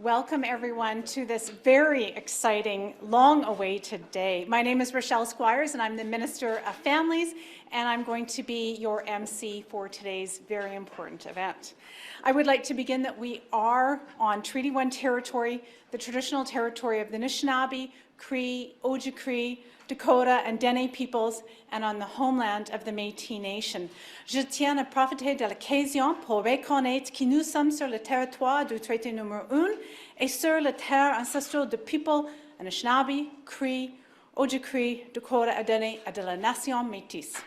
Welcome everyone to this very exciting, long-awaited day. My name is Rochelle Squires and I'm the Minister of Families, and I'm going to be your MC for today's very important event. I would like to begin that we are on Treaty 1 territory, the traditional territory of the Anishinaabe, Cree, Ojibwe, Dakota and Dene peoples, and on the homeland of the Métis Nation. Je tiens à profiter de l'occasion pour reconnaître que nous sommes sur le territoire du traité numéro 1 et sur la terre ancestrale du people Anishinaabe, Cree, Ojibwe, Dakota and Dene et de la nation Métis.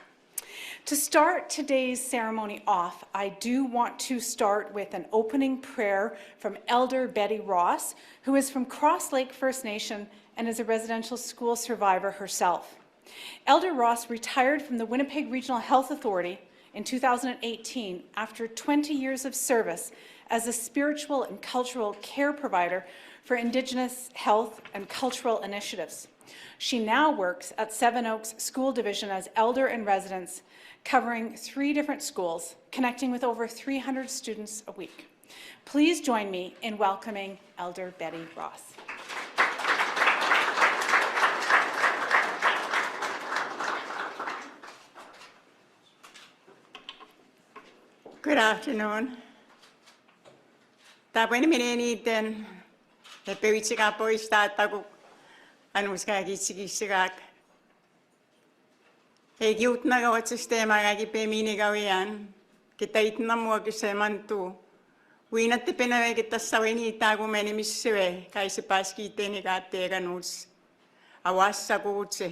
To start today's ceremony off, I do want to start with an opening prayer from Elder Betty Ross, who is from Cross Lake First Nation and is a residential school survivor herself. Elder Ross retired from the Winnipeg Regional Health Authority in 2018 after 20 years of service as a spiritual and cultural care provider for Indigenous health and cultural initiatives. She now works at Seven Oaks School Division as elder in residence, covering 3 different schools, connecting with over 300 students a week. Please join me in welcoming Elder Betty Ross. Good afternoon. Tapos mineniten, Pimicikamak po istatago, anuskagitsikisirak. Giut na gawat sistema kagi peminigawian, kita itna mo kisemantu. Winat te penawe kita saweni tago menimisiwe, kaisi paski teni katega nus. Awas sagutse,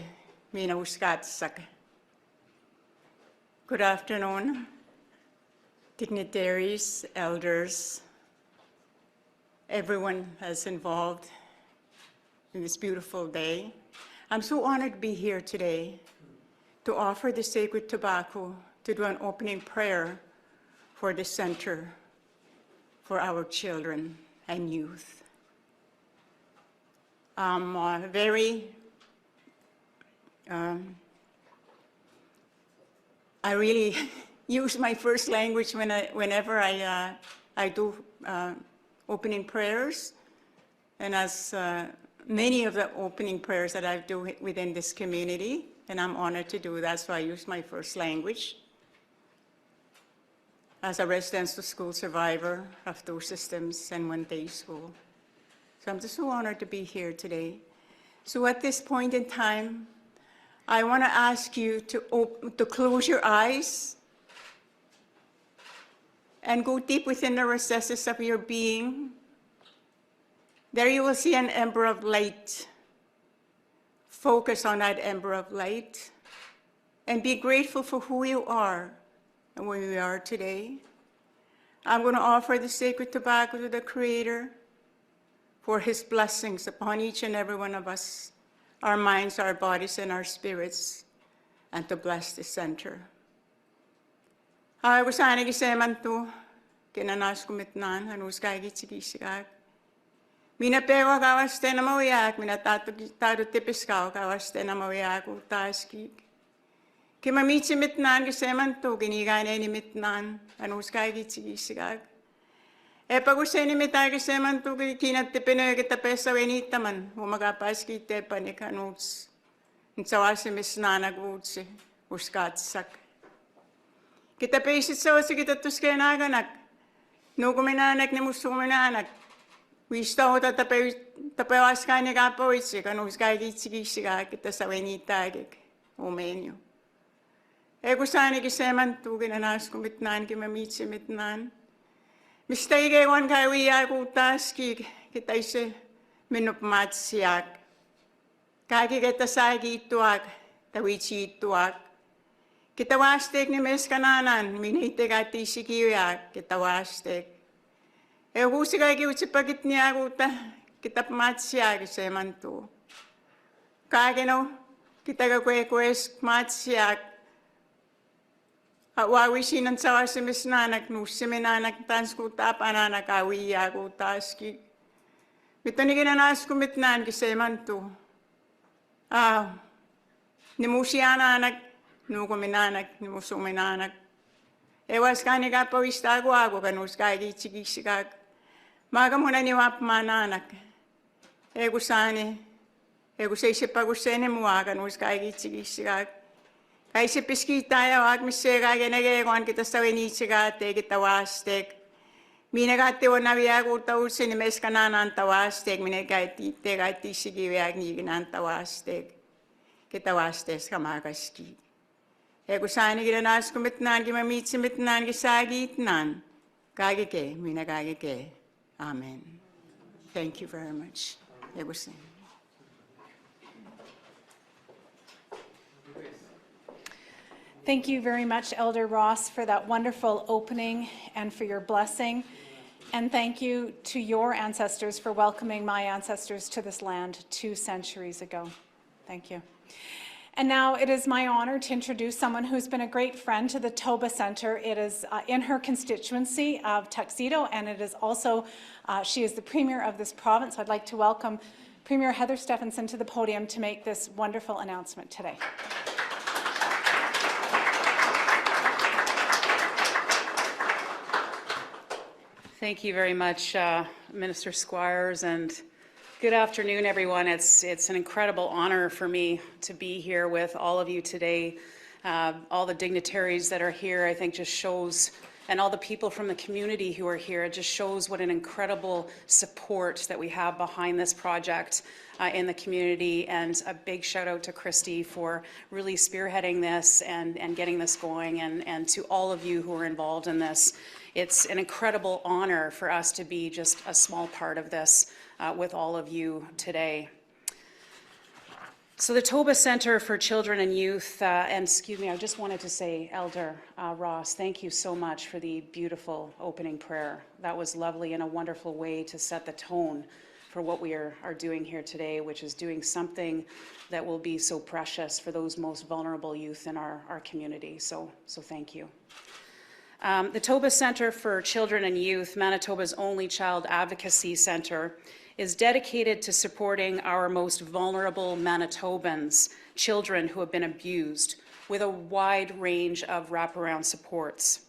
mina uskatsak. Good afternoon. Dignitaries, elders, everyone that's involved in this beautiful day. I'm so honored to be here today to offer the sacred tobacco, to do an opening prayer for the center for our children and youth. I'm I really use my first language whenever I do opening prayers, and as many of the opening prayers that I do within this community, and I'm honored to do that, so I use my first language. As a residential school survivor of 2 systems and 1 day school. So I'm just so honored to be here today. So at this point in time, I want to ask you to close your eyes and go deep within the recesses of your being. There you will see an ember of light. Focus on that ember of light and be grateful for who you are and where you are today. I'm going to offer the sacred tobacco to the Creator for His blessings upon each and every one of us, our minds, our bodies, and our spirits, and to bless the center. Ako sana giseman tu, kinanas kumitnan, anus kagitsikisikat. Minapego kawas te na mawiyak, minatado tipiskaw kawas te na mawiyak utaskik. Kimamitsi mitnan giseman tu, kinigane ni mitnan, anus kagitsikisikat. Pag-usay ni mitay giseman tu, kinat tipinoy kita pesa wenitaman, umagapaski te panik anus. Nsawasi misnanag utsi, uskatsak. Kita paisit sa wasi kita tuskay naganak. No kuminanak ni musto kuminanak. Wista ko tapawas ka ni kapawitsi. Kanus kay kitsikisiga kita sa wenitagik. Umenyo. Kusani kiseman tu kinanas kumitnan kimamitsi mitnan. Mistay kaywan kay wiyak utaskik. Kita isi minupmatsiyak. Kaki kita sagi ituak. Tawitsi ituak. Kita wastek ni mes kananan, minite kati sikiyak, kita wastek. Husi kaya kiutsipagit niya kuta, kita pamatsya kiseman tu. Kagino, kita kakwes matsyak. Wawisinan sa wasi mes nanak, nusiminanak tans kuta pananak awiya kutaski. Ito ni kinanas kumitnan kiseman tu. Nimusya nanak, nuko minanak, nimuso minanak. Ewas ka ni kapawista ako kanus kaya kitsikiksikak. Magamuna ni wap mananak. Ego sani. Ego sa isip pag-usene mo wakan us kaigit-sigisigat. Kaisip iskita ya wag misega genegegon kita sa wenitsigate kita wastek. Minagate wana viag utausin mes kananan tawastek minagati te gati sigi viag ni ginan tawastek. Kita wastes kamagaski. Ego sani ginanas kumitnan gimamitsmitnan gisagitnan. Kagike minagagike. Amen. Thank you very much. Ego sani. Thank you very much, Elder Ross, for that wonderful opening and for your blessing. And thank you to your ancestors for welcoming my ancestors to this land 2 centuries ago. Thank you. And now it is my honor to introduce someone who's been a great friend to the Toba Center. It is in her constituency of Tuxedo, and it is also, she is the Premier of this province. So I'd like to welcome Premier Heather Stefanson to the podium to make this wonderful announcement today. Thank you very much, Minister Squires, and good afternoon, everyone. It's an incredible honor for me to be here with all of you today. All the dignitaries that are here, I think, just shows, and all the people from the community who are here, it just shows what an incredible support that we have behind this project in the community. And a big shout out to Christy for really spearheading this and getting this going, and to all of you who are involved in this. It's an incredible honor for us to be just a small part of this with all of you today. So the Toba Center for Children and Youth, and excuse me, I just wanted to say, Elder Ross, thank you so much for the beautiful opening prayer. That was lovely and a wonderful way to set the tone for what we are doing here today, which is doing something that will be so precious for those most vulnerable youth in our community. So thank you. The Toba Center for Children and Youth, Manitoba's only child advocacy center, is dedicated to supporting our most vulnerable Manitobans, children who have been abused, with a wide range of wraparound supports.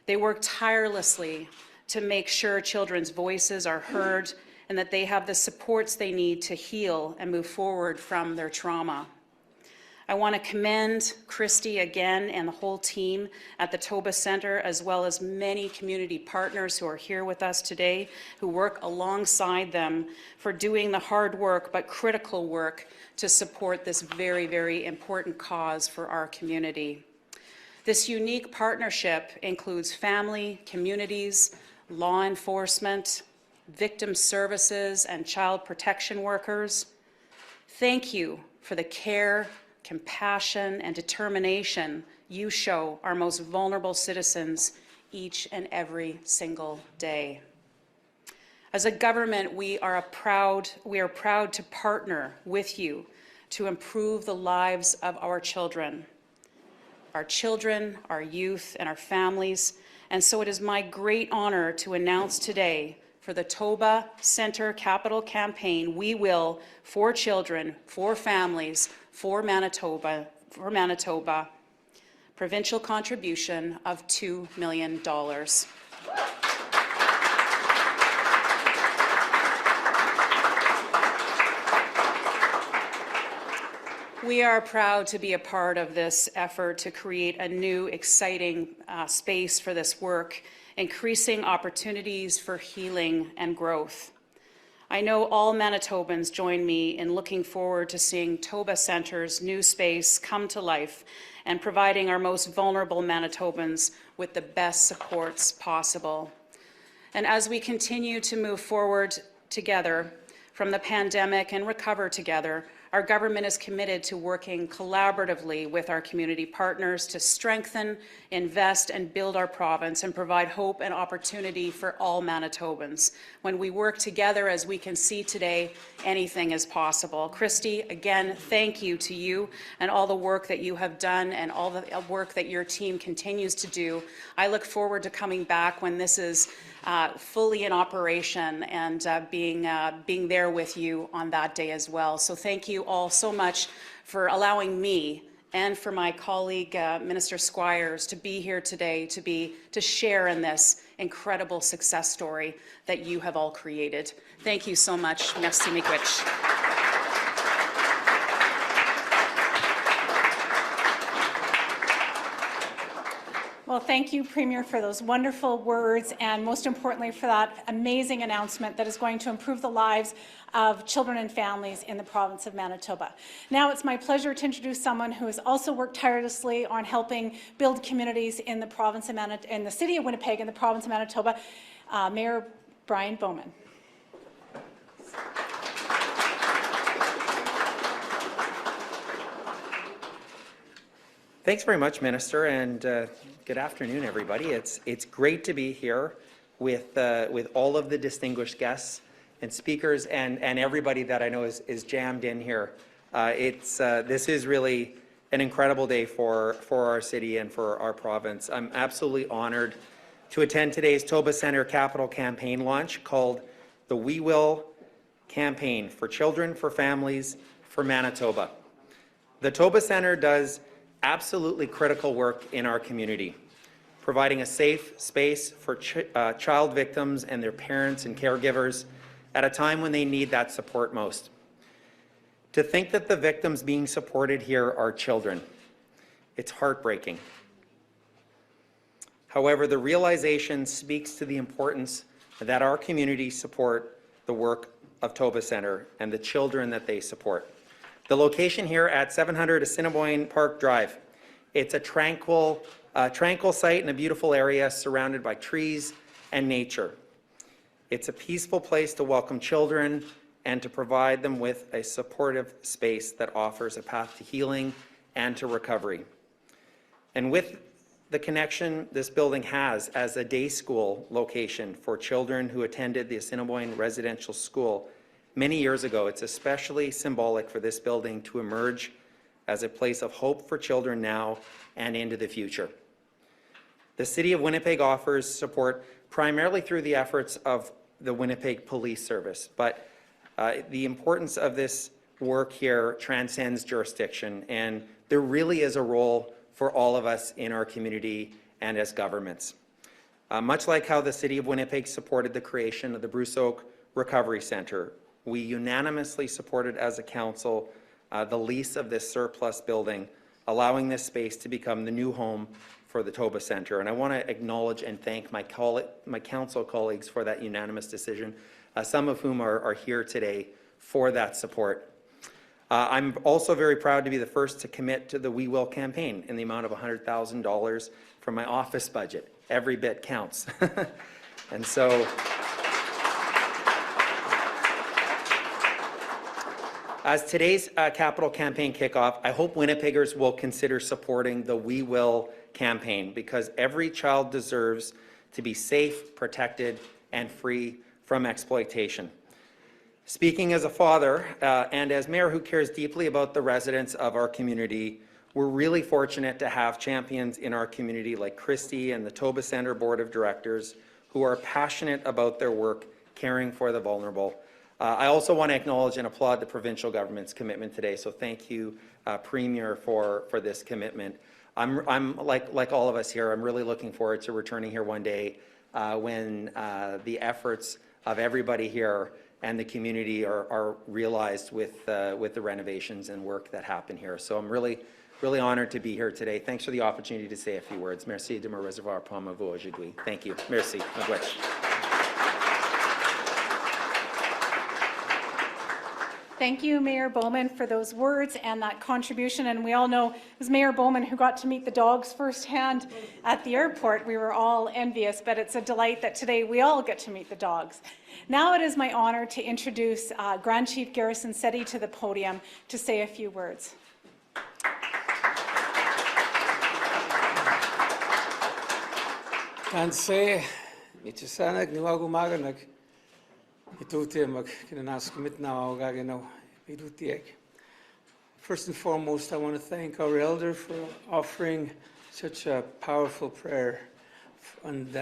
They work tirelessly to make sure children's voices are heard and that they have the supports they need to heal and move forward from their trauma. I want to commend Christy again and the whole team at the Toba Center, as well as many community partners who are here with us today, who work alongside them for doing the hard work but critical work to support this very, very important cause for our community. This unique partnership includes family, communities, law enforcement, victim services, and child protection workers. Thank you for the care, compassion, and determination you show our most vulnerable citizens each and every single day. As a government, we are proud to partner with you to improve the lives of our children, our youth, and our families. And so it is my great honor to announce today, for the Toba Center Capital Campaign, we will, for children, for families, for Manitoba, provincial contribution of $2 million. We are proud to be a part of this effort to create a new, exciting space for this work, increasing opportunities for healing and growth. I know all Manitobans join me in looking forward to seeing Toba Center's new space come to life and providing our most vulnerable Manitobans with the best supports possible. And as we continue to move forward together from the pandemic and recover together, our government is committed to working collaboratively with our community partners to strengthen, invest, and build our province and provide hope and opportunity for all Manitobans. When we work together, as we can see today, anything is possible. Christy, again, thank you to you and all the work that you have done and all the work that your team continues to do. I look forward to coming back when this is fully in operation and being there with you on that day as well. So thank you all so much for allowing me and for my colleague, Minister Squires, to be here today, to share in this incredible success story that you have all created. Thank you so much. Merci, miigwech. Well, thank you, Premier, for those wonderful words, and most importantly for that amazing announcement that is going to improve the lives of children and families in the province of Manitoba. Now it's my pleasure to introduce someone who has also worked tirelessly on helping build communities in the province of in the city of Winnipeg in the province of Manitoba, Mayor Brian Bowman. Thanks very much, Minister, and good afternoon, everybody. It's great to be here with all of the distinguished guests and speakers and everybody that I know is jammed in here. This is really an incredible day for our city and for our province. I'm absolutely honored to attend today's Toba Center capital campaign launch called the We Will Campaign for Children, for Families, for Manitoba. The Toba Center does absolutely critical work in our community, providing a safe space for child victims and their parents and caregivers at a time when they need that support most. To think that the victims being supported here are children, it's heartbreaking. However, the realization speaks to the importance that our community support the work of Toba Center and the children that they support. The location here at 700 Assiniboine Park Drive, it's a tranquil site in a beautiful area surrounded by trees and nature. It's a peaceful place to welcome children and to provide them with a supportive space that offers a path to healing and to recovery. And with the connection this building has as a day school location for children who attended the Assiniboine Residential School many years ago, it's especially symbolic for this building to emerge as a place of hope for children now and into the future. The City of Winnipeg offers support primarily through the efforts of the Winnipeg Police Service, but the importance of this work here transcends jurisdiction, and there really is a role for all of us in our community and as governments. Much like how the City of Winnipeg supported the creation of the Bruce Oak Recovery Centre, we unanimously supported as a council the lease of this surplus building, allowing this space to become the new home for the Toba Centre. And I want to acknowledge and thank my council colleagues for that unanimous decision, some of whom are here today for that support. I'm also very proud to be the first to commit to the We Will campaign in the amount of $100,000 from my office budget. Every bit counts. And so, as today's capital campaign kickoff, I hope Winnipeggers will consider supporting the We Will campaign, because every child deserves to be safe, protected, and free from exploitation. Speaking as a father and as mayor who cares deeply about the residents of our community, we're really fortunate to have champions in our community like Christy and the Toba Center Board of Directors who are passionate about their work caring for the vulnerable. I also want to acknowledge and applaud the provincial government's commitment today, so thank you, Premier, for this commitment. I'm like all of us here, I'm really looking forward to returning here one day when the efforts of everybody here and the community are realized with the renovations and work that happen here. So I'm really honored to be here today. Thanks for the opportunity to say a few words. Merci de me recevoir pour vous aujourd'hui. Thank you. Merci. Miigwech. Thank you, Mayor Bowman, for those words and that contribution. And we all know it was Mayor Bowman who got to meet the dogs firsthand at the airport. We were all envious, but it's a delight that today we all get to meet the dogs. Now it is my honor to introduce Grand Chief Garrison Settee to the podium to say a few words. Tanse, Michisanak, Niwagumaganak, Itutiamak, Kinanaskimit now, Gagano, Idutiak. First and foremost, I want to thank our elder for offering such a powerful prayer and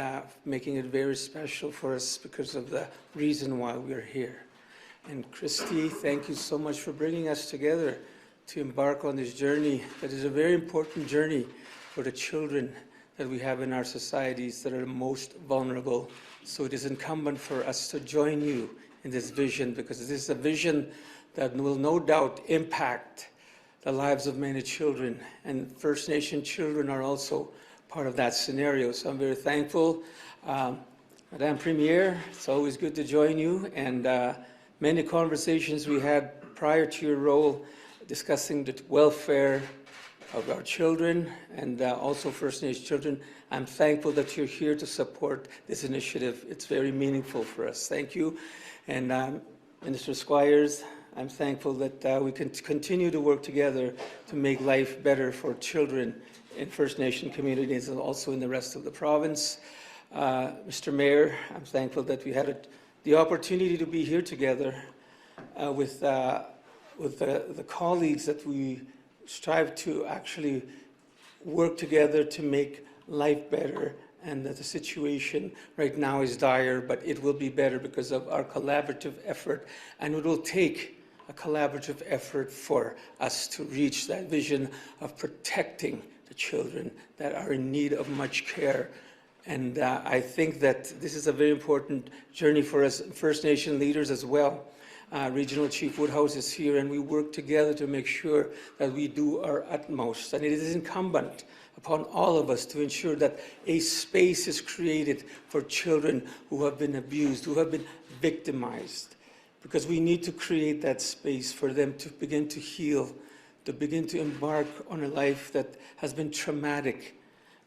making it very special for us because of the reason why we're here. And Christy, thank you so much for bringing us together to embark on this journey that is a very important journey for the children that we have in our societies that are the most vulnerable. So it is incumbent for us to join you in this vision, because this is a vision that will no doubt impact the lives of many children, and First Nation children are also part of that scenario. So I'm very thankful. Madam Premier, it's always good to join you, and many conversations we had prior to your role discussing the welfare of our children and also First Nation children. I'm thankful that you're here to support this initiative. It's very meaningful for us. Thank you. And Minister Squires, I'm thankful that we can continue to work together to make life better for children in First Nation communities and also in the rest of the province. Mr. Mayor, I'm thankful that we had the opportunity to be here together with the colleagues that we strive to actually work together to make life better, and that the situation right now is dire, but it will be better because of our collaborative effort, and it will take a collaborative effort for us to reach that vision of protecting the children that are in need of much care. And I think that this is a very important journey for us First Nation leaders as well. Regional Chief Woodhouse is here, and we work together to make sure that we do our utmost. And it is incumbent upon all of us to ensure that a space is created for children who have been abused, who have been victimized, because we need to create that space for them to begin to heal, to begin to embark on a life that has been traumatic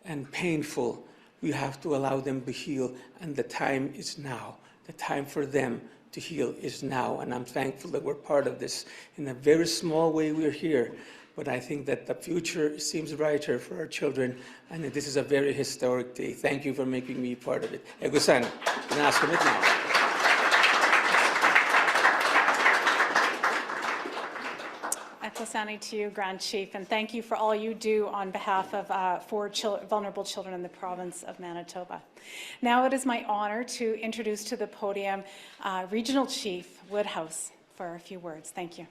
and painful. We have to allow them to heal, and the time is now. The time for them to heal is now, and I'm thankful that we're part of this. In a very small way, we're here, but I think that the future seems brighter for our children, and that this is a very historic day. Thank you for making me part of it. Egusan, ginaaskamit na. Ekosani to you, Grand Chief, and thank you for all you do on behalf of vulnerable children in the province of Manitoba. Now it is my honor to introduce to the podium Regional Chief Woodhouse for a few words. Thank you.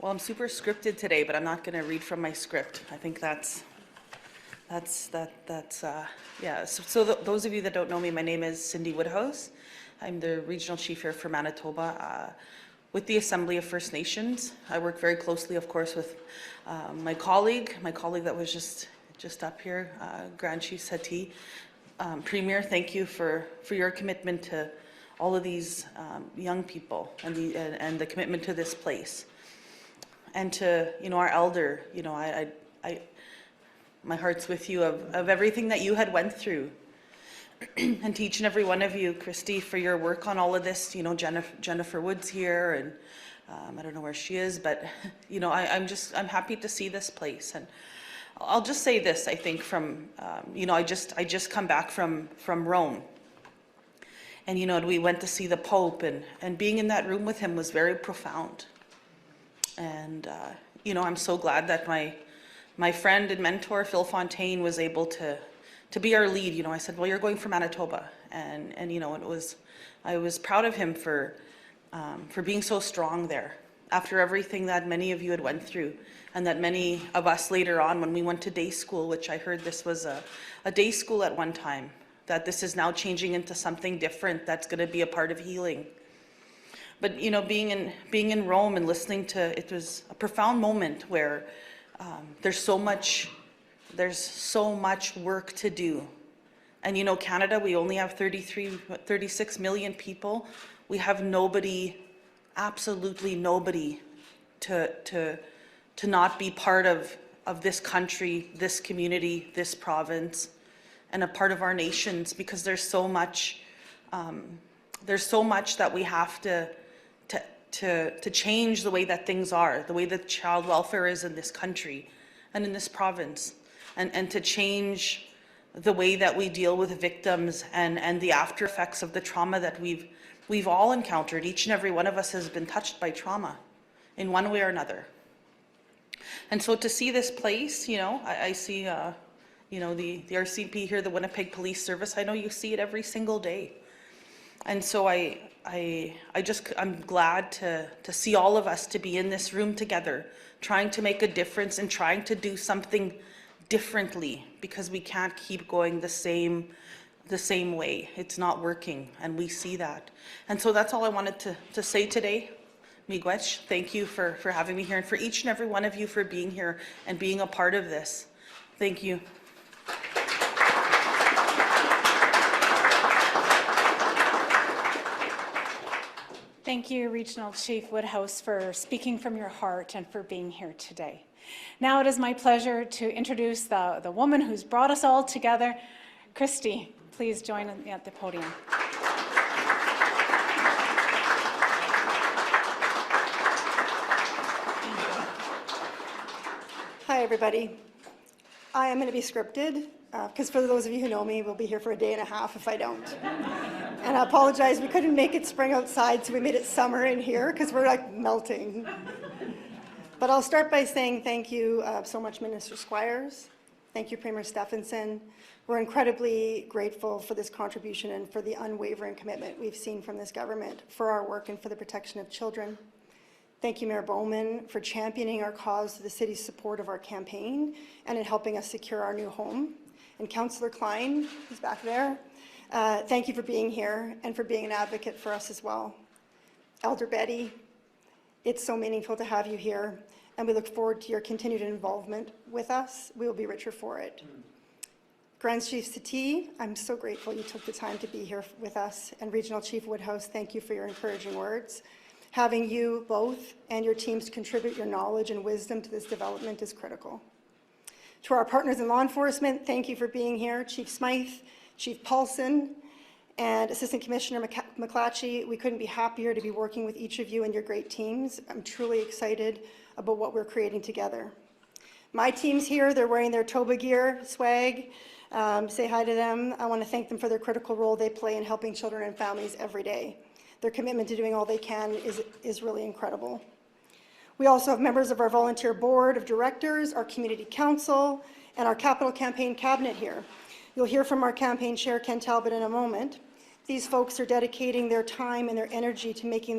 Well, I'm super scripted today, but I'm not going to read from my script. I think yeah. So those of you that don't know me, my name is Cindy Woodhouse. I'm the regional chief here for Manitoba with the Assembly of First Nations. I work very closely, of course, with my colleague that was just up here, Grand Chief Settee. Premier, thank you for your commitment to all of these young people and the commitment to this place. And to our elder, my heart's with you of everything that you had went through. And to each and every one of you, Christy, for your work on all of this. Jennifer Wood's here, and I don't know where she is, but I'm happy to see this place. And I'll just say this, I think from I just come back from Rome. And we went to see the Pope, and being in that room with him was very profound. And I'm so glad that my friend and mentor, Phil Fontaine, was able to be our lead. I said, well, you're going for Manitoba. And I was proud of him for being so strong there after everything that many of you had went through, and that many of us later on when we went to day school, which I heard this was a day school at one time, that this is now changing into something different that's going to be a part of healing. But being in Rome and listening to it was a profound moment where there's so much work to do. And Canada, we only have 36 million people. We have nobody, absolutely nobody, to not be part of this country, this community, this province, and a part of our nations, because there's so much that we have to change the way that things are, the way that child welfare is in this country and in this province, and to change the way that we deal with victims and the after effects of the trauma that we've all encountered. Each and every one of us has been touched by trauma in one way or another. And so to see this place, I see You know, the RCP here, the Winnipeg Police Service, I know you see it every single day. And so I'm glad to see all of us to be in this room together, trying to make a difference and trying to do something differently, because we can't keep going the same way. It's not working, and we see that. And so that's all I wanted to say today. Miigwech, thank you for having me here, and for each and every one of you for being here and being a part of this. Thank you. Thank you, Regional Chief Woodhouse, for speaking from your heart and for being here today. Now it is my pleasure to introduce the woman who's brought us all together. Christy, please join me at the podium. Hi, everybody. I am going to be scripted, because for those of you who know me, we'll be here for a day and a half if I don't. And I apologize, we couldn't make it spring outside, so we made it summer in here, because we're like melting. But I'll start by saying thank you so much, Minister Squires. Thank you, Premier Stefanson. We're incredibly grateful for this contribution and for the unwavering commitment we've seen from this government for our work and for the protection of children. Thank you, Mayor Bowman, for championing our cause to the city's support of our campaign and in helping us secure our new home. And Councillor Klein, who's back there, thank you for being here and for being an advocate for us as well. Elder Betty, it's so meaningful to have you here, and we look forward to your continued involvement with us. We will be richer for it. Garrison Settee, I'm so grateful you took the time to be here with us. And Regional Chief Woodhouse, thank you for your encouraging words. Having you both and your teams contribute your knowledge and wisdom to this development is critical. To our partners in law enforcement, thank you for being here. Chief Smyth, Chief Paulson, and Assistant Commissioner MacLatchy, we couldn't be happier to be working with each of you and your great teams. I'm truly excited about what we're creating together. My team's here, they're wearing their Toba gear, swag. Say hi to them. I want to thank them for their critical role they play in helping children and families every day. Their commitment to doing all they can is really incredible. We also have members of our volunteer board of directors, our community council, and our capital campaign cabinet here. You'll hear from our campaign chair, Ken Talbot, in a moment. These folks are dedicating their time and their energy to making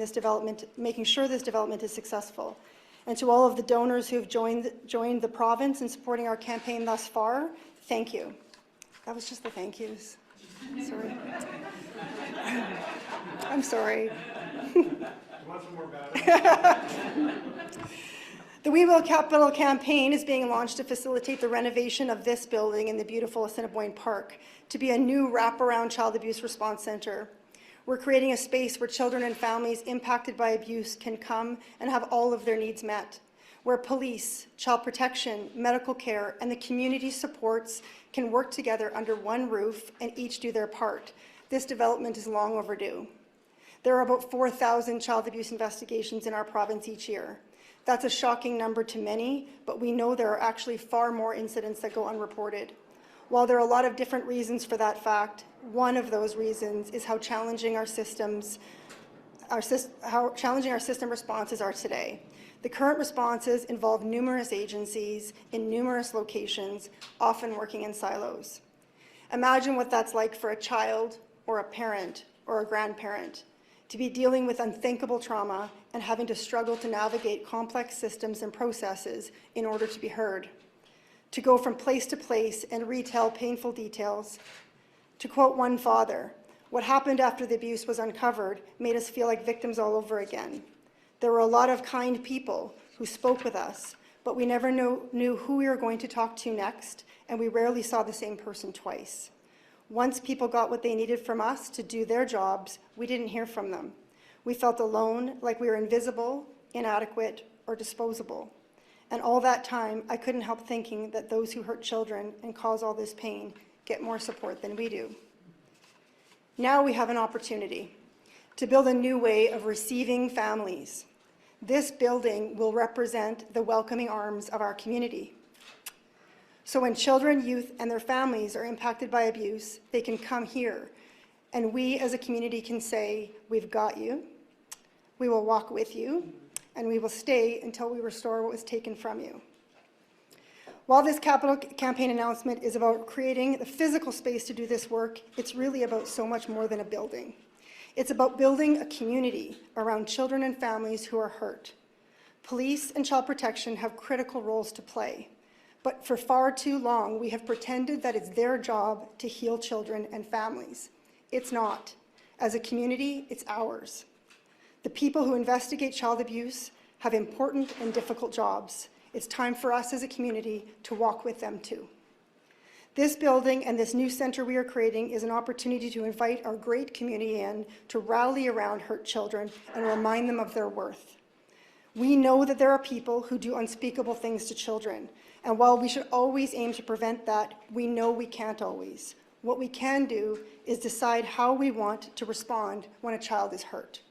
sure this development is successful. And to all of the donors who have joined the province in supporting our campaign thus far, thank you. That was just the thank yous. Sorry. I'm sorry. The We Will Capital campaign is being launched to facilitate the renovation of this building in the beautiful Assiniboine Park to be a new wraparound child abuse response center. We're creating a space where children and families impacted by abuse can come and have all of their needs met, where police, child protection, medical care, and the community supports can work together under one roof and each do their part. This development is long overdue. There are about 4,000 child abuse investigations in our province each year. That's a shocking number to many, but we know there are actually far more incidents that go unreported. While there are a lot of different reasons for that fact, one of those reasons is how challenging our system responses are today. The current responses involve numerous agencies in numerous locations, often working in silos. Imagine what that's like for a child or a parent or a grandparent to be dealing with unthinkable trauma and having to struggle to navigate complex systems and processes in order to be heard. To go from place to place and retell painful details. To quote one father, "What happened after the abuse was uncovered made us feel like victims all over again. There were a lot of kind people who spoke with us, but we never knew who we were going to talk to next, and we rarely saw the same person twice. Once people got what they needed from us to do their jobs, we didn't hear from them. We felt alone, like we were invisible, inadequate, or disposable. And all that time, I couldn't help thinking that those who hurt children and cause all this pain get more support than we do." Now we have an opportunity to build a new way of receiving families. This building will represent the welcoming arms of our community. So when children, youth, and their families are impacted by abuse, they can come here, and we as a community can say, "We've got you, we will walk with you, and we will stay until we restore what was taken from you." While this capital campaign announcement is about creating the physical space to do this work, it's really about so much more than a building. It's about building a community around children and families who are hurt. Police and child protection have critical roles to play, but for far too long, we have pretended that it's their job to heal children and families. It's not. As a community, it's ours. The people who investigate child abuse have important and difficult jobs. It's time for us as a community to walk with them too. This building and this new center we are creating is an opportunity to invite our great community in to rally around hurt children and remind them of their worth. We know that there are people who do unspeakable things to children, and while we should always aim to prevent that, we know we can't always. What we can do is decide how we want to respond when a child is hurt.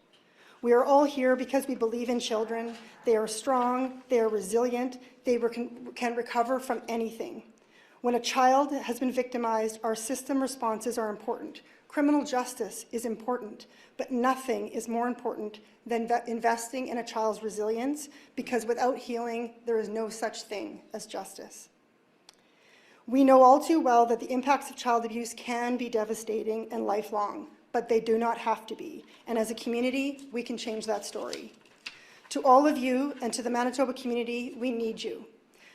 We are all here because we believe in children. They are strong, they are resilient, they can recover from anything. When a child has been victimized, our system responses are important. Criminal justice is important, but nothing is more important than investing in a child's resilience, because without healing, there is no such thing as justice. We know all too well that the impacts of child abuse can be devastating and lifelong, but they do not have to be. And as a community, we can change that story. To all of you and to the Manitoba community, we need you.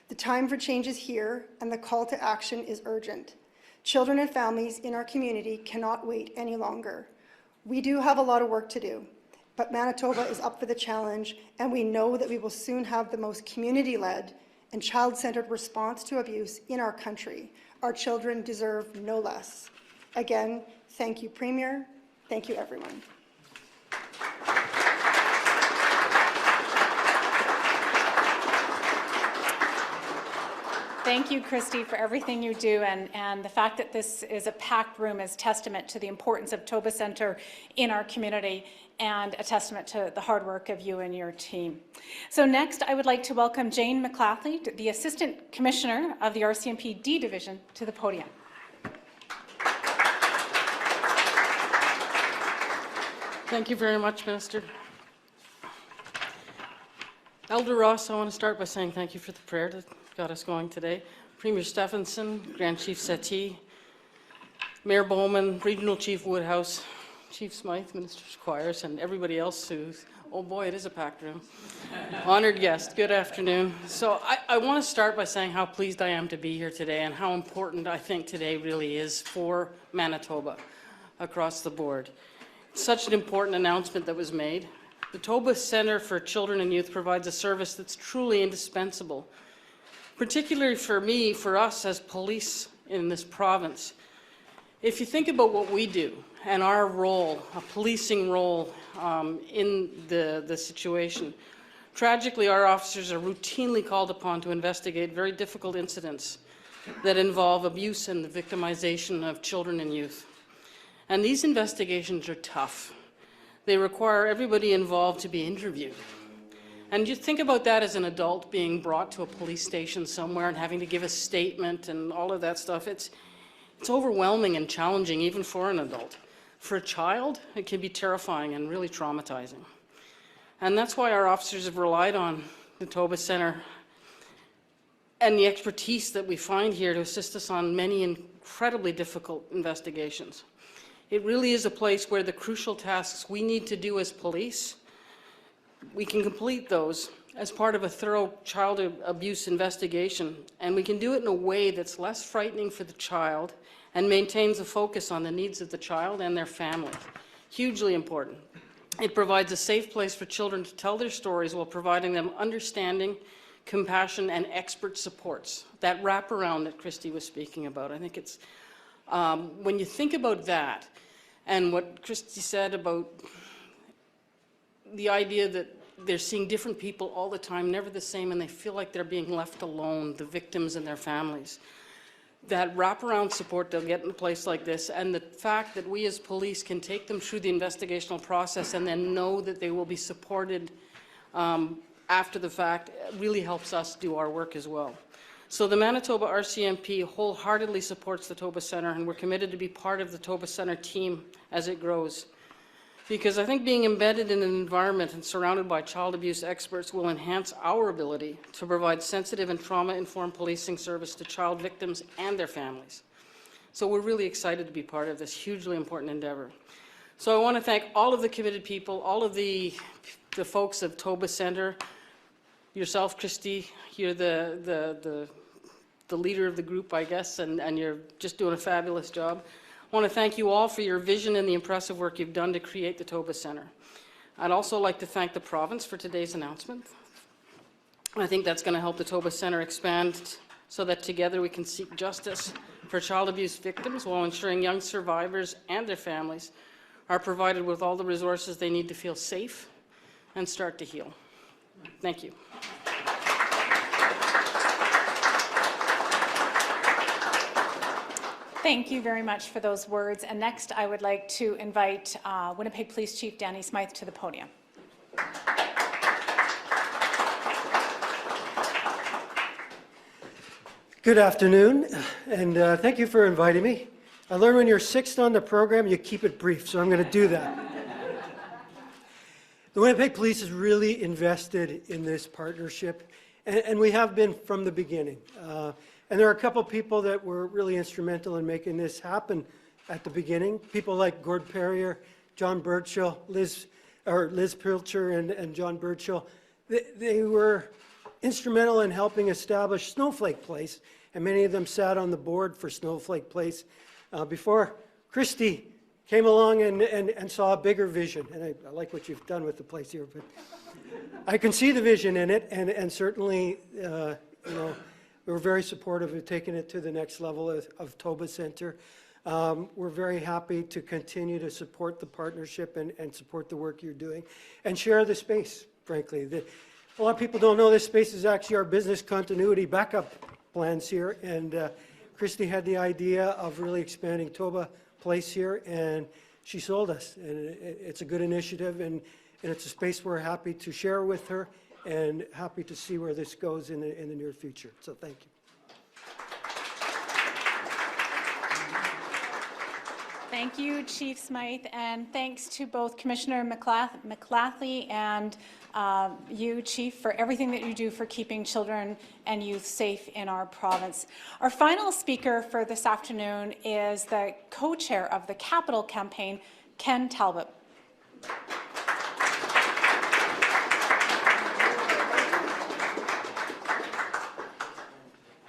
The time for change is here, and the call to action is urgent. Children and families in our community cannot wait any longer. We do have a lot of work to do, but Manitoba is up for the challenge, and we know that we will soon have the most community-led and child-centered response to abuse in our country. Our children deserve no less. Again, thank you, Premier. Thank you, everyone. Thank you, Christy, for everything you do, and the fact that this is a packed room is testament to the importance of Toba Center in our community and a testament to the hard work of you and your team. So next, I would like to welcome Jane MacLatchy, the Assistant Commissioner of the RCMP D Division, to the podium. Thank you very much, Minister. Elder Ross, I want to start by saying thank you for the prayer that got us going today. Premier Stefanson, Grand Chief Settee, Mayor Bowman, Regional Chief Woodhouse, Chief Smyth, Minister Squires, and everybody else who's, oh boy, it is a packed room. Honored guest, good afternoon. So I want to start by saying how pleased I am to be here today and how important I think today really is for Manitoba across the board. Such an important announcement that was made. The Toba Center for Children and Youth provides a service that's truly indispensable, particularly for me, for us as police in this province. If you think about what we do and our role, a policing role in the situation, tragically our officers are routinely called upon to investigate very difficult incidents that involve abuse and the victimization of children and youth. And these investigations are tough. They require everybody involved to be interviewed. And you think about that as an adult being brought to a police station somewhere and having to give a statement and all of that stuff. It's overwhelming and challenging even for an adult. For a child, it can be terrifying and really traumatizing. And that's why our officers have relied on the Toba Center and the expertise that we find here to assist us on many incredibly difficult investigations. It really is a place where the crucial tasks we need to do as police, we can complete those as part of a thorough child abuse investigation, and we can do it in a way that's less frightening for the child and maintains a focus on the needs of the child and their family. Hugely important. It provides a safe place for children to tell their stories while providing them understanding, compassion, and expert supports. That wraparound that Christy was speaking about, I think it's, when you think about that, and what Christy said about the idea that they're seeing different people all the time, never the same, and they feel like they're being left alone, the victims and their families. That wraparound support they'll get in a place like this, and the fact that we as police can take them through the investigational process and then know that they will be supported after the fact really helps us do our work as well. So the Manitoba RCMP wholeheartedly supports the Toba Center, and we're committed to be part of the Toba Center team as it grows. because I think being embedded in an environment and surrounded by child abuse experts will enhance our ability to provide sensitive and trauma-informed policing service to child victims and their families. So we're really excited to be part of this hugely important endeavor. So I want to thank all of the committed people, all of the folks of Toba Center, yourself, Christy, you're the leader of the group, I guess, and you're just doing a fabulous job. I want to thank you all for your vision and the impressive work you've done to create the Toba Center. I'd also like to thank the province for today's announcement. I think that's going to help the Toba Center expand so that together we can seek justice for child abuse victims while ensuring young survivors and their families are provided with all the resources they need to feel safe and start to heal. Thank you. Thank you very much for those words. And next, I would like to invite Winnipeg Police Chief Danny Smyth to the podium. Good afternoon, and thank you for inviting me. I learned when you're sixth on the program, you keep it brief, so I'm going to do that. The Winnipeg Police is really invested in this partnership, and we have been from the beginning. And there are a couple people that were really instrumental in making this happen at the beginning. People like Gord Perrier, John Burchill, Liz Pilcher and John Burchill. They were instrumental in helping establish Snowflake Place, and many of them sat on the board for Snowflake Place before Christy came along and saw a bigger vision. And I like what you've done with the place here, but I can see the vision in it, and certainly, you know, we're very supportive of taking it to the next level of Toba Center. We're very happy to continue to support the partnership and support the work you're doing and share the space, frankly. A lot of people don't know this space is actually our business continuity backup plans here, and Christy had the idea of really expanding Toba Place here, and she sold us. And it's a good initiative, and it's a space we're happy to share with her and happy to see where this goes in the near future. So thank you. Thank you, Chief Smyth, and thanks to both Commissioner MacLatchy and you, Chief, for everything that you do for keeping children and youth safe in our province. Our final speaker for this afternoon is the co-chair of the Capital Campaign, Ken Talbot.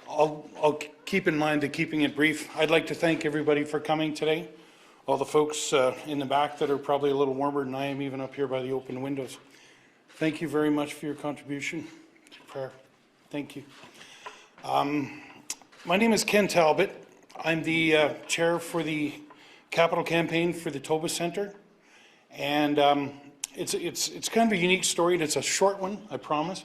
I'll keep in mind to keeping it brief. I'd like to thank everybody for coming today. All the folks in the back that are probably a little warmer than I am, even up here by the open windows. Thank you very much for your contribution. Prayer. Thank you. My name is Ken Talbot. I'm the chair for the Capital Campaign for the Toba Center. And it's kind of a unique story, and it's a short one, I promise.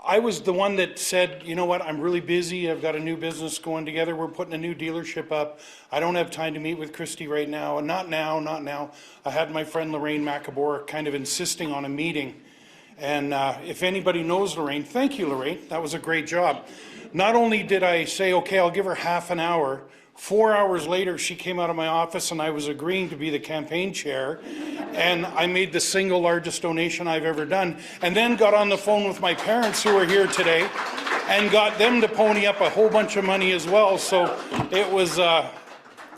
I was the one that said, you know what, I'm really busy. I've got a new business going together. We're putting a new dealership up. I don't have time to meet with Christy right now. And not now. I had my friend Lorraine McAbor kind of insisting on a meeting. And if anybody knows Lorraine, thank you, Lorraine. That was a great job. Not only did I say, okay, I'll give her half an hour, 4 hours later, she came out of my office and I was agreeing to be the campaign chair. And I made the single largest donation I've ever done. And then got on the phone with my parents who are here today and got them to pony up a whole bunch of money as well. So it was,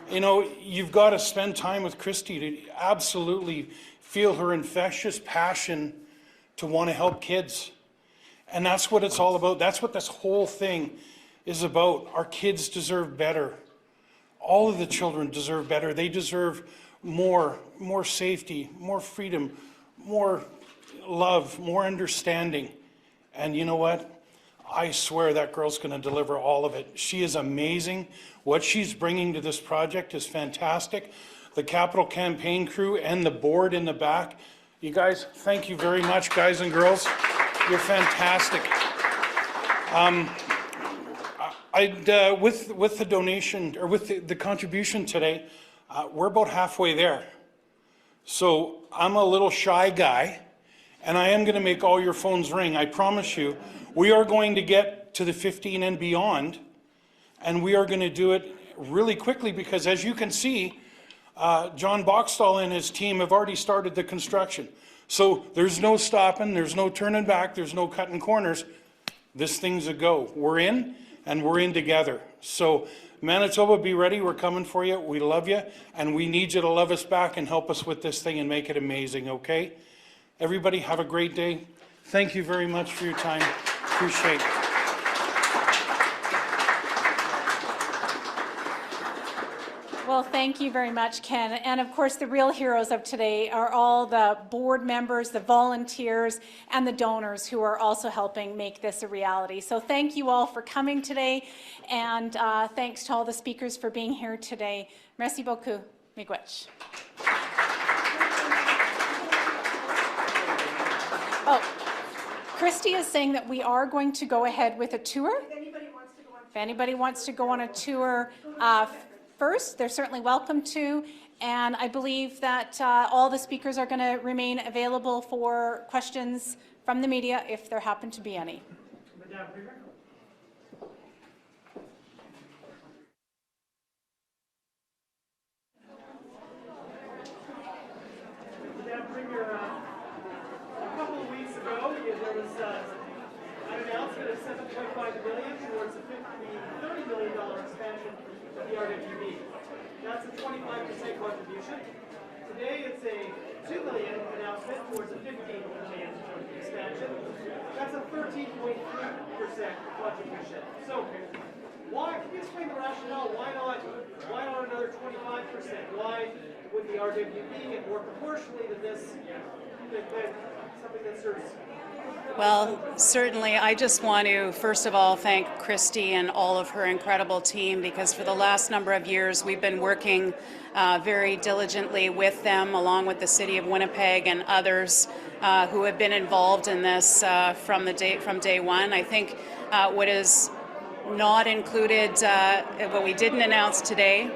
you know, you've got to spend time with Christy to absolutely feel her infectious passion to want to help kids. And that's what it's all about. That's what this whole thing is about. Our kids deserve better. All of the children deserve better. They deserve more safety, more freedom, more love, more understanding. And you know what? I swear that girl's going to deliver all of it. She is amazing. What she's bringing to this project is fantastic. The Capital Campaign crew and the board in the back, you guys, thank you very much, guys and girls. You're fantastic. With the donation, or with the contribution today, we're about halfway there. So I'm a little shy guy, and I am going to make all your phones ring, I promise you. We are going to get to the 15 and beyond, and we are going to do it really quickly because, as you can see, John Boxstall and his team have already started the construction. So there's no stopping, there's no turning back, there's no cutting corners. This thing's a go. We're in, and we're in together. So Manitoba, be ready. We're coming for you. We love you, and we need you to love us back and help us with this thing and make it amazing, okay? Everybody have a great day. Thank you very much for your time. Appreciate it. Well, thank you very much, Ken. And of course, the real heroes of today are all the board members, the volunteers, and the donors who are also helping make this a reality. So thank you all for coming today, and thanks to all the speakers for being here today. Merci beaucoup. Miigwech. Oh, Christy is saying that we are going to go ahead with a tour. If anybody wants to go on a tour, first, they're certainly welcome to, and I believe that all the speakers are going to remain available for questions from the media if there happen to be any. Madam Premier, a couple of weeks ago, there was an announcement of $7.5 million towards a $30 million expansion of the RWB. That's a 25% contribution. Today it's a $2 million announcement towards a $15 million expansion. That's a 13.3% contribution. So why, can you explain the rationale? Why not another 25%? Why would the RWB get more proportionally than this, than something that serves? Well, certainly, I just want to, first of all, thank Christy and all of her incredible team, because for the last number of years, we've been working very diligently with them, along with the City of Winnipeg and others who have been involved in this from day one. I think what is not included, what we didn't announce today,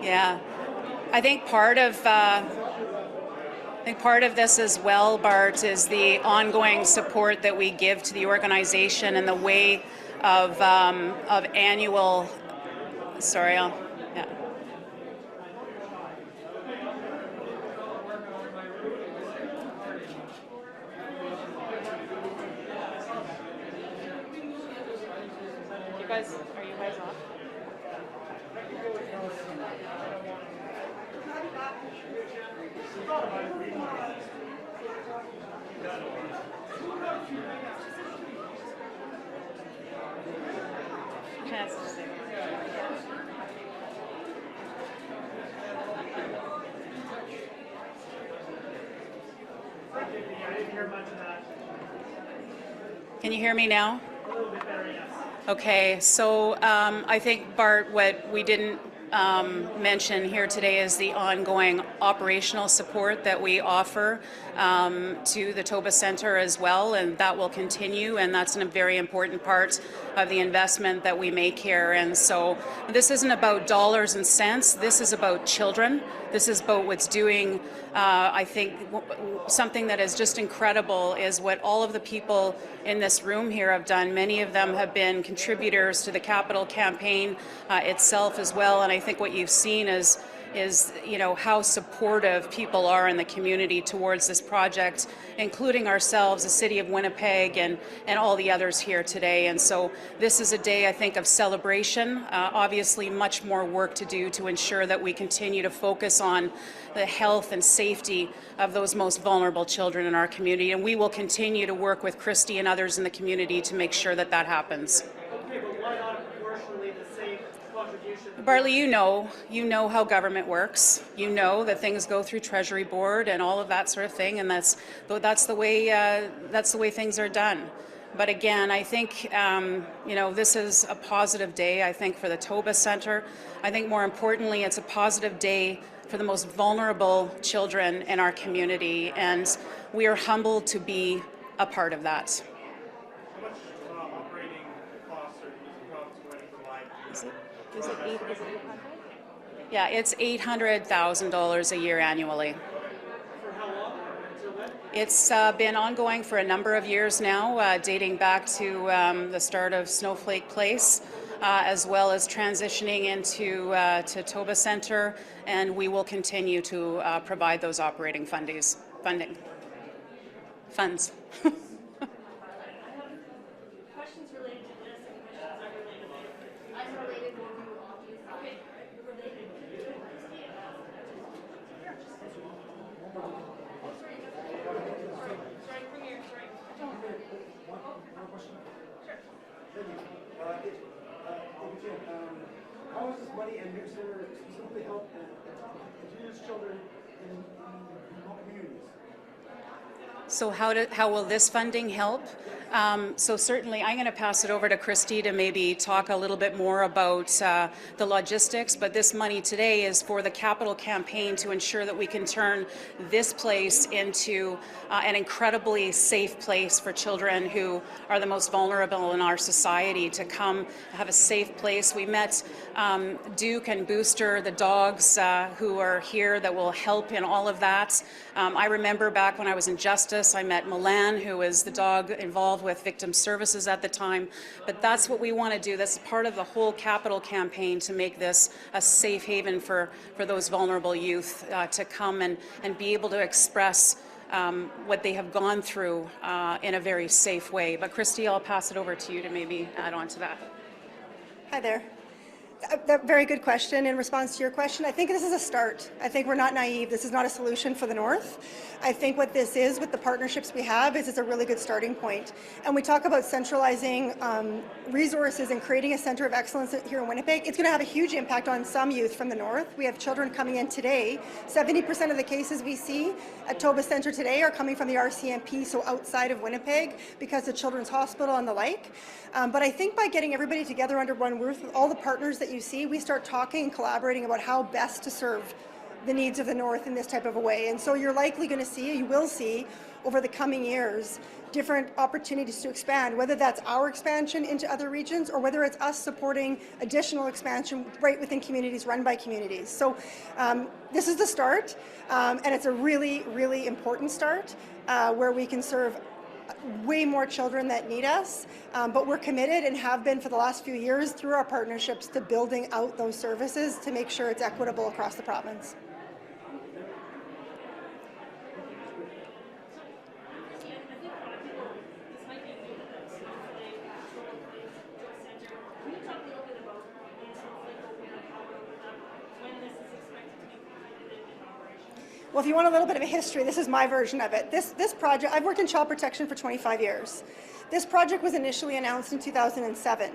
yeah, I think part of this as well, Bart, is the ongoing support that we give to the organization in the way of annual. Sorry, yeah. Are you guys off? Can you hear me now? A little bit better, yes. Okay, so I think, Bart, what we didn't mention here today is the ongoing operational support that we offer to the Toba Center as well, and that will continue, and that's a very important part of the investment that we make here. And so this isn't about dollars and cents, this is about children. This is about what's doing, I think, something that is just incredible is what all of the people in this room here have done. Many of them have been contributors to the capital campaign itself as well, and I think what you've seen is how supportive people are in the community towards this project, including ourselves, the City of Winnipeg, and all the others here today. And so this is a day, I think, of celebration. Obviously, much more work to do to ensure that we continue to focus on the health and safety of those most vulnerable children in our community. And we will continue to work with Christy and others in the community to make sure that that happens. Okay, but why not proportionally the same contribution? Bartley, you know how government works. You know that things go through Treasury Board and all of that sort of thing, and that's the way things are done. But again, I think this is a positive day. I think for the Toba Center. I think more importantly, it's a positive day for the most vulnerable children in our community, and we are humbled to be a part of that. How much operating costs are the province going to provide? Is it 800? Yeah, it's $800,000 a year annually. Okay. It's been ongoing for a number of years now, dating back to the start of Snowflake Place, as well as transitioning into to Toba Center, and we will continue to provide those operating funds. Questions related to this and questions unrelated. Okay. Sorry, from here. Sorry. How is this money and New Center specifically help Indigenous children in remote communities? So how will this funding help? So certainly, I'm going to pass it over to Christy to maybe talk a little bit more about the logistics, but this money today is for the capital campaign to ensure that we can turn this place into an incredibly safe place for children who are the most vulnerable in our society to come have a safe place. We met Duke and Booster, the dogs who are here that will help in all of that. I remember back when I was in Justice, I met Milan, who was the dog involved with victim services at the time. But that's what we want to do. That's part of the whole capital campaign to make this a safe haven for those vulnerable youth to come and be able to express what they have gone through in a very safe way. But Christy, I'll pass it over to you to maybe add on to that. Hi there. Very good question. In response to your question, I think this is a start. I think we're not naive. This is not a solution for the North. I think what this is with the partnerships we have is it's a really good starting point. And we talk about centralizing resources and creating a center of excellence here in Winnipeg. It's going to have a huge impact on some youth from the North. We have children coming in today. 70% of the cases we see at Toba Center today are coming from the RCMP, so outside of Winnipeg, because of Children's Hospital and the like. But I think by getting everybody together under one roof, with all the partners that you see, we start talking and collaborating about how best to serve the needs of the North in this type of a way. And so you're likely going to see, you will see over the coming years, different opportunities to expand, whether that's our expansion into other regions or whether it's us supporting additional expansion right within communities run by communities. So this is the start, and it's a really, really important start where we can serve way more children that need us, but we're committed and have been for the last few years through our partnerships to building out those services to make sure it's equitable across the province. Well, if you want a little bit of a history, this is my version of it. This project, I've worked in child protection for 25 years. This project was initially announced in 2007.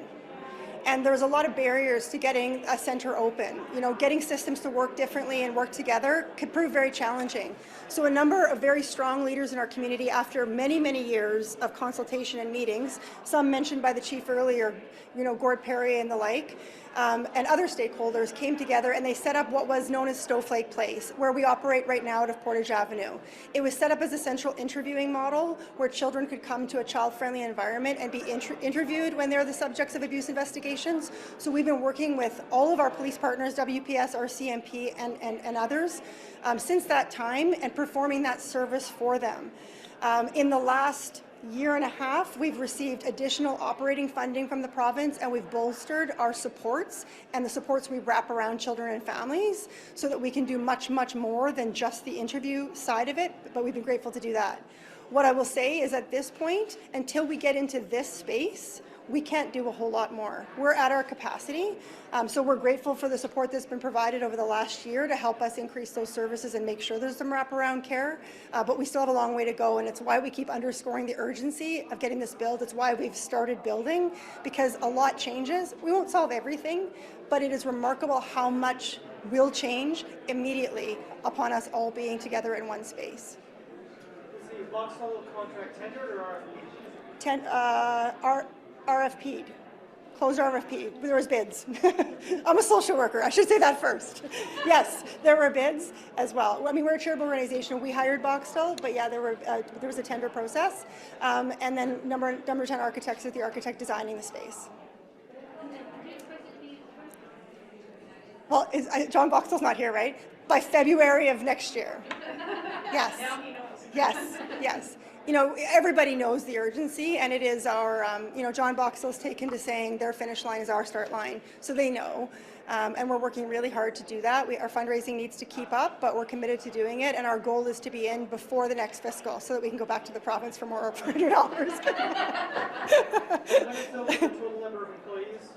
And there's a lot of barriers to getting a center open. You know, getting systems to work differently and work together could prove very challenging. So a number of very strong leaders in our community, after many, many years of consultation and meetings, some mentioned by the chief earlier, you know, Gord Perry and the like, and other stakeholders came together and they set up what was known as Snowflake Place, where we operate right now out of Portage Avenue. It was set up as a central interviewing model where children could come to a child-friendly environment and be interviewed when they're the subjects of abuse investigations. So we've been working with all of our police partners, WPS, RCMP, and others since that time and performing that service for them. In the last year and a half, we've received additional operating funding from the province, and we've bolstered our supports and the supports we wrap around children and families so that we can do much, much more than just the interview side of it, but we've been grateful to do that. What I will say is at this point, until we get into this space, we can't do a whole lot more. We're at our capacity, so we're grateful for the support that's been provided over the last year to help us increase those services and make sure there's some wraparound care, but we still have a long way to go, and it's why we keep underscoring the urgency of getting this built. It's why we've started building, because a lot changes. We won't solve everything, but it is remarkable how much will change immediately upon us all being together in one space. Is the Vauxhall contract tendered or RFP'd. Closed RFP. There was bids. I'm a social worker. I should say that first. Yes, there were bids as well. I mean, we're a charitable organization. We hired Boxtel, but yeah, there was a tender process, and then number 10 architects is the architect designing the space. Well, John Boxtel's not here, right? By February of next year. Yes. Yes, yes. You know, everybody knows the urgency, and it is our, you know, John Boxall's taken to saying their finish line is our start line, so they know. And we're working really hard to do that. Our fundraising needs to keep up, but we're committed to doing it, and our goal is to be in before the next fiscal so that we can go back to the province for more $400. When is the total number of employees?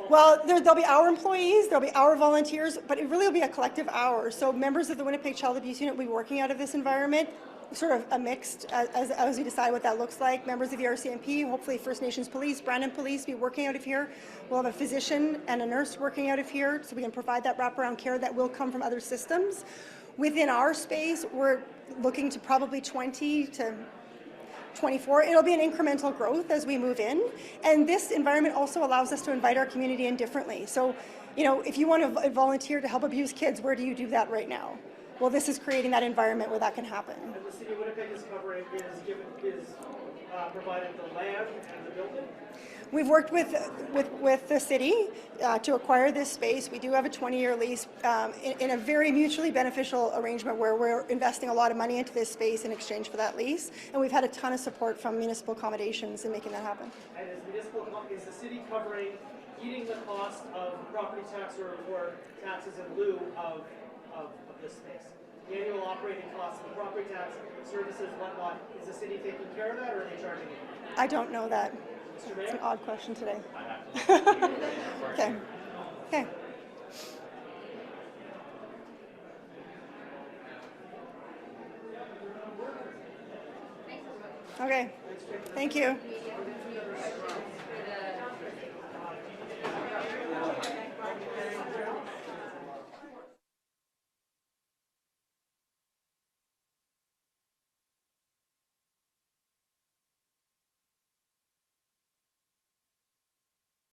Well, there'll be our employees, there'll be our volunteers, but it really will be a collective hour. So members of the Winnipeg Child Abuse Unit will be working out of this environment, sort of a mixed, as we decide what that looks like. Members of the RCMP, hopefully First Nations Police, Brandon Police be working out of here. We'll have a physician and a nurse working out of here, so we can provide that wraparound care that will come from other systems. Within our space, we're looking to probably 20 to 24. It'll be an incremental growth as we move in. And this environment also allows us to invite our community in differently. So, you know, if you want to volunteer to help abuse kids, where do you do that right now? Well, this is creating that environment where that can happen. And the city of Winnipeg is covering, provided the land and the building? We've worked with the city to acquire this space. We do have a 20-year lease in a very mutually beneficial arrangement where we're investing a lot of money into this space in exchange for that lease. And we've had a ton of support from municipal accommodations in making that happen. And is the city covering eating the cost of property tax or taxes in lieu of this space? The annual operating costs of the property tax, services, whatnot, is the city taking care of that, or are they charging it? I don't know that. Mr. Mayor? It's an odd question today. Okay. Okay. Okay. Thank you.